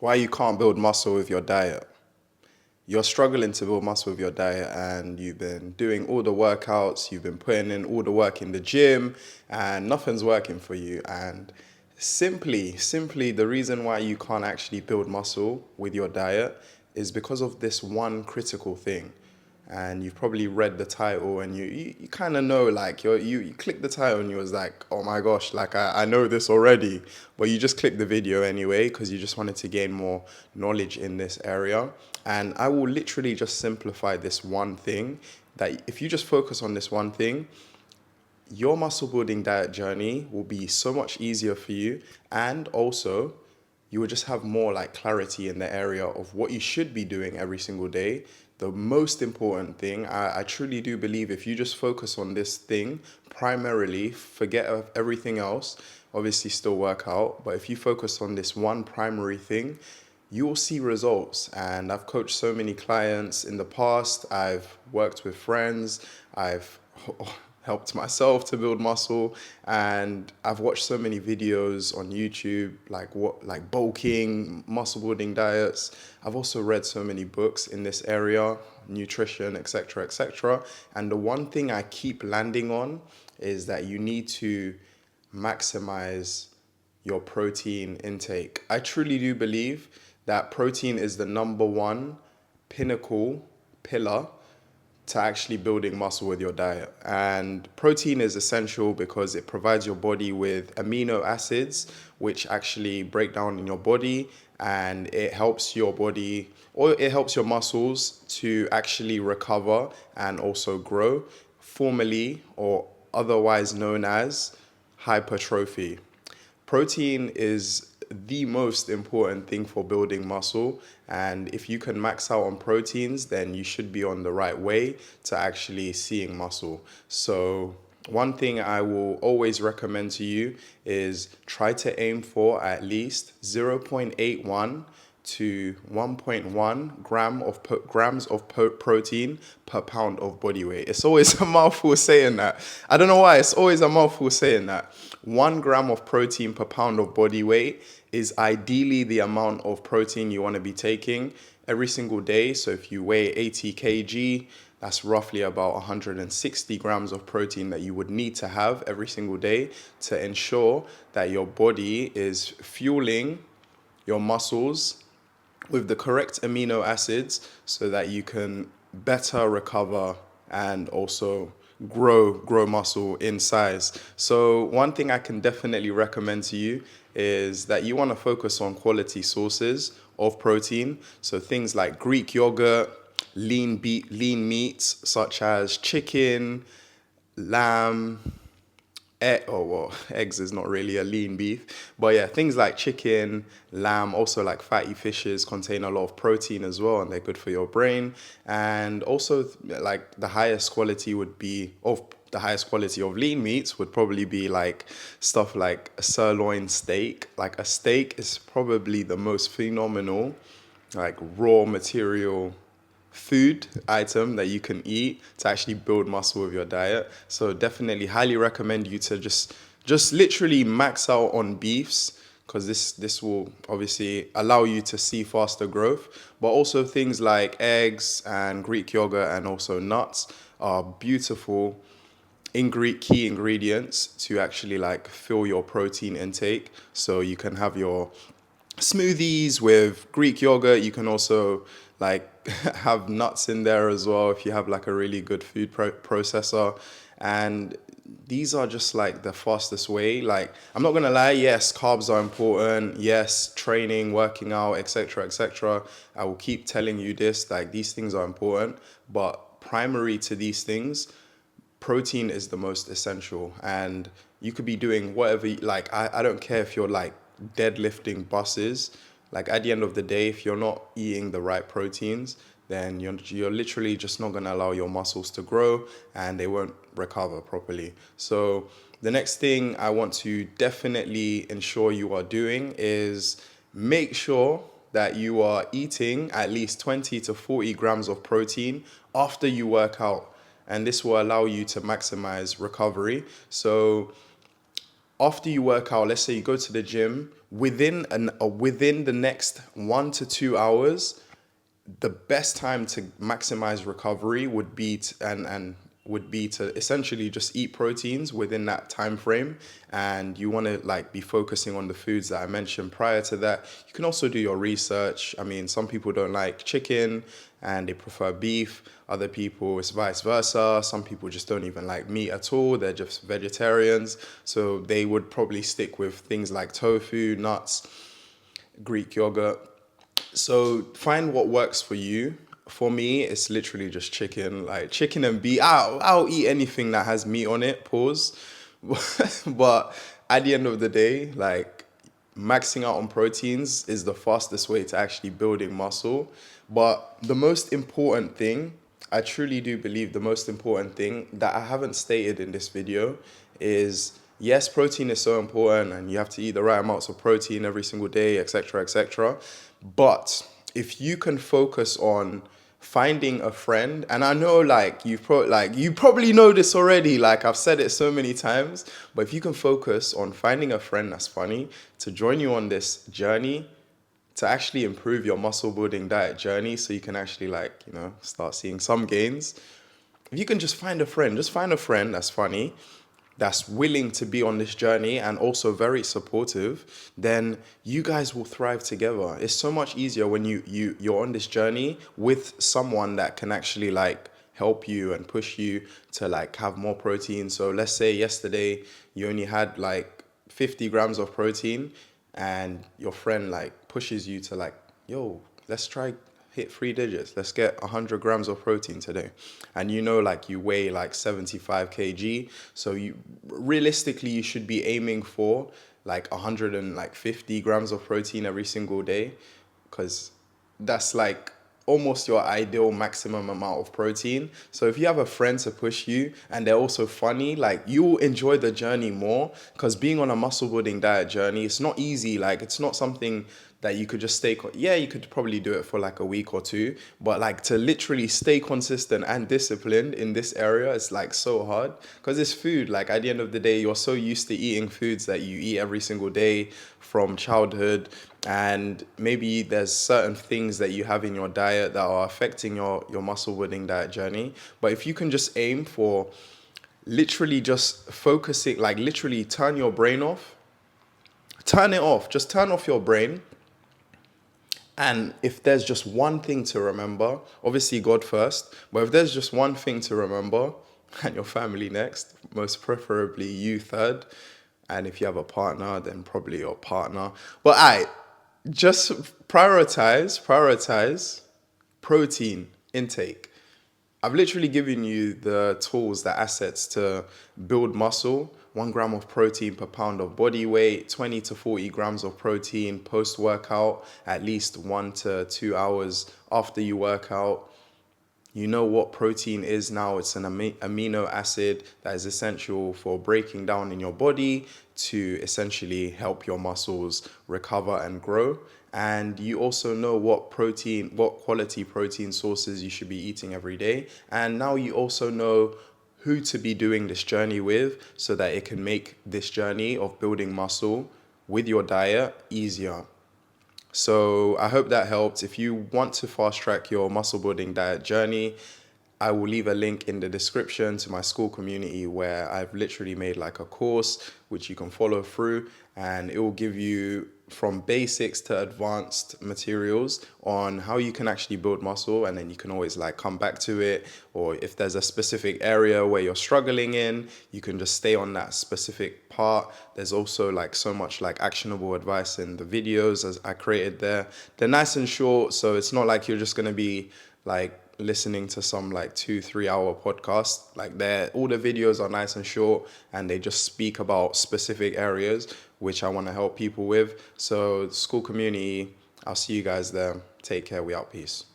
Why you can't build muscle with your diet. You're struggling to build muscle with your diet and you've been doing all the workouts, you've been putting in all the work in the gym and nothing's working for you. And simply the reason why you can't actually build muscle with your diet is because of this one critical thing. And you've probably read the title and you kind of know, like, you click the title and you was like, oh my gosh, like I know this already, but you just clicked the video anyway because you just wanted to gain more knowledge in this area. And I will literally just simplify this one thing, that if you just focus on this one thing, your muscle building diet journey will be so much easier for you. And also, you will just have more like clarity in the area of what you should be doing every single day. The most important thing, I truly do believe, if you just focus on this thing primarily, forget of everything else, obviously still work out, but if you focus on this one primary thing, you will see results. And I've coached so many clients in the past. I've worked with friends. I've helped myself to build muscle, and I've watched so many videos on YouTube, like bulking, muscle building diets. I've also read so many books in this area, nutrition, etc., etc. And the one thing I keep landing on is that you need to maximize your protein intake. I truly do believe that protein is the number one pinnacle pillar to actually building muscle with your diet. And protein is essential because it provides your body with amino acids, which actually break down in your body, and it helps your body, or it helps your muscles to actually recover and also grow, formerly or otherwise known as hypertrophy. Protein is the most important thing for building muscle, and if you can max out on proteins, then you should be on the right way to actually seeing muscle. So one thing I will always recommend to you is try to aim for at least 0.81 to 1.1 grams of protein per pound of body weight. It's always a mouthful saying that. I don't know why, it's always a mouthful saying that. 1 gram of protein per pound of body weight is ideally the amount of protein you want to be taking every single day. So if you weigh 80 kg, that's roughly about 160 grams of protein that you would need to have every single day to ensure that your body is fueling your muscles with the correct amino acids so that you can better recover and also grow muscle in size. So one thing I can definitely recommend to you is that you want to focus on quality sources of protein. So things like Greek yogurt, lean meats such as chicken, lamb, eggs is not really a lean beef, but yeah, things like chicken, lamb, also like fatty fishes contain a lot of protein as well, and they're good for your brain. And also, like the highest quality of lean meats would probably be like stuff like a sirloin steak. Like a steak is probably the most phenomenal, like raw material food item that you can eat to actually build muscle with your diet. So definitely highly recommend you to just literally max out on beefs, because this will obviously allow you to see faster growth. But also things like eggs and Greek yogurt and also nuts are beautiful key ingredients to actually like fill your protein intake. So you can have your smoothies with Greek yogurt. You can also like have nuts in there as well if you have like a really good food processor. And these are just like the fastest way. Like, I'm not gonna lie, yes, carbs are important. Yes, training, working out, etc., etc. I will keep telling you this, like these things are important, but primary to these things, protein is the most essential. And you could be doing whatever like I don't care if you're like deadlifting buses. Like at the end of the day, if you're not eating the right proteins, then you're literally just not going to allow your muscles to grow, and they won't recover properly. So the next thing I want to definitely ensure you are doing is make sure that you are eating at least 20 to 40 grams of protein after you work out, and this will allow you to maximize recovery. So after you work out, let's say you go to the gym, within the next 1 to 2 hours, the best time to maximize recovery would be to essentially just eat proteins within that time frame. And you want to like be focusing on the foods that I mentioned prior to that. You can also do your research. I mean, some people don't like chicken and they prefer beef. Other people, it's vice versa. Some people just don't even like meat at all. They're just vegetarians. So they would probably stick with things like tofu, nuts, Greek yogurt. So find what works for you. For me, it's literally just chicken, like chicken and beef. I'll eat anything that has meat on it, pause. But at the end of the day, like maxing out on proteins is the fastest way to actually building muscle. But the most important thing, I truly do believe the most important thing that I haven't stated in this video is yes, protein is so important and you have to eat the right amounts of protein every single day, etc., etc. But if you can focus on finding a friend, and I know like you probably know this already, like I've said it so many times, but if you can focus on finding a friend that's funny to join you on this journey to actually improve your muscle building diet journey so you can actually like, start seeing some gains. If you can just find a friend that's funny, that's willing to be on this journey and also very supportive, then you guys will thrive together. It's so much easier when you're on this journey with someone that can actually like help you and push you to like have more protein. So let's say yesterday you only had like 50 grams of protein and your friend like pushes you to like, yo, let's try hit 3 digits. Let's get 100 grams of protein today. And like you weigh like 75 kg. So realistically, you should be aiming for like 150 grams of protein every single day, because that's like almost your ideal maximum amount of protein. So if you have a friend to push you and they're also funny, like you'll enjoy the journey more, because being on a muscle building diet journey, it's not easy. Like it's not something that you could just yeah, you could probably do it for like a week or two, but like to literally stay consistent and disciplined in this area is like so hard, because it's food. Like at the end of the day, you're so used to eating foods that you eat every single day from childhood, and maybe there's certain things that you have in your diet that are affecting your muscle building diet journey. But if you can just aim for literally just focusing, like literally turn your brain off, turn it off, just turn off your brain. And if there's just one thing to remember, obviously God first, but if there's just one thing to remember, and your family next, most preferably you third, and if you have a partner, then probably your partner. But just prioritize protein intake. I've literally given you the tools, the assets to build muscle. 1 gram of protein per pound of body weight, 20 to 40 grams of protein post-workout, at least 1 to 2 hours after you work out. You know what protein is now. It's an amino acid that is essential for breaking down in your body to essentially help your muscles recover and grow. And you also know what quality protein sources you should be eating every day. And now you also know who to be doing this journey with, so that it can make this journey of building muscle with your diet easier. So I hope that helped. If you want to fast track your muscle building diet journey, I will leave a link in the description to my school community, where I've literally made like a course which you can follow through, and it will give you from basics to advanced materials on how you can actually build muscle, and then you can always like come back to it. Or if there's a specific area where you're struggling in, you can just stay on that specific part. There's also like so much like actionable advice in the videos as I created there. They're nice and short, so it's not like you're just gonna be like listening to some like 2-3 hour podcast. Like all the videos are nice and short, and they just speak about specific areas which I want to help people with. So school community, I'll see you guys there. Take care. We out. Peace.